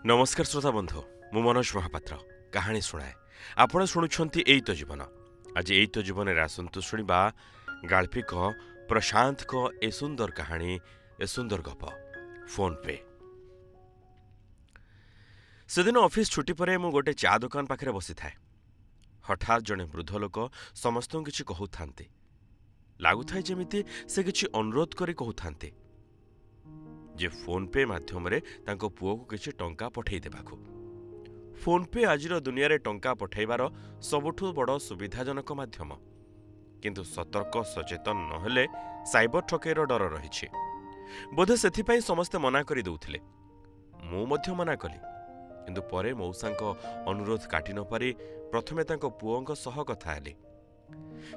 नमस्कार श्रोता बंधु मु मनोज महापात्र कहानी शुणाए आपण शुणुछंती एई तो जीवन। आज एई तो जीवन रे आसंतु शुणिबा गाल्पिक प्रशांत को ए सुंदर कहानी ए सुंदर गप फोन पे। सेदिन ऑफिस छुट्टी पर मु गोटे चा दुकान पाखरे बसी थाए। हठात जने वृद्ध लोक समस्त किछि कहउथांती। लागुथाय जेमिति से किछि अनुरोध करी कहउथांती जे फोन पे माध्यम रे तांको पुओ को किछि टंका पठेई देबाकू। फोन पे आजिर दुनिया रे टंका पठेइबार सबुठु बड़ सुविधाजनक माध्यम, किंतु सतर्क सचेतन नहेले साइबर ठकेर डर रहिछि। बोधे सेथिपाई समस्ते मना करि दउथिले। मु मध्य मना कली, किंतु परे मौसांक अनुरोध काटि न पारि प्रथमे तांको पुओंक सह कथा हेली।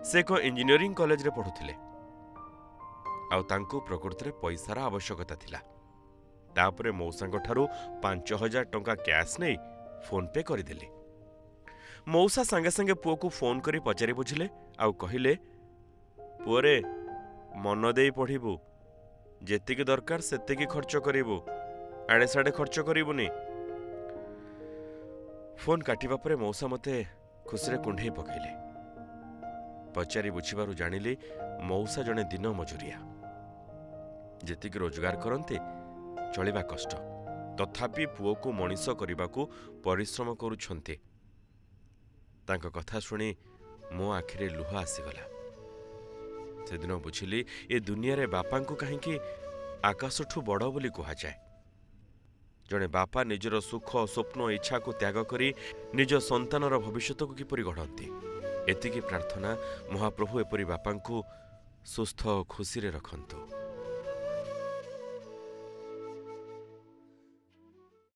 से एक इंजीनियरिंग कॉलेज रे पढुथिले आउ तांको प्रकृति रे पैसार आवश्यकता थिला। तापरे मौसांक ठारू 5000 टंका कैश नहीं फोन पे करदेली। मौसा संगे संगे पुओ को फोन करी पचारि बुझिले आउ कहिले, पुओरे मन देई पढ़िबू, जेतिकी दरकार सेतिकी खर्च करिबू, आड़े साड़े खर्च करिबुनी। फोन काटिबा परे मौसा मते खुशीरे कुंढेई पकैले। पचारि बुझिबारु जानिली मौसा जने दिन मजुरिया। जेतिकी रोजगार करते चलिबा कष्ट, तथापि पुओ को मनीष करबाकू परिश्रम करुछन्ते। तांका कथा शुणी मो आखिरे लुह आसीगला। सेदिन बुझिली ए दुनिया रे बापांकू काहींकी आकाशठू बड़ बोली कहा जाए। जड़े बापा निजर सुख स्वप्न इच्छा को त्याग करी निज संतानर भविष्य को किपरि गढ़ती। एतिकी प्रार्थना, महाप्रभु एपरी बापांकू सुस्थ खुशी रे रखंतु।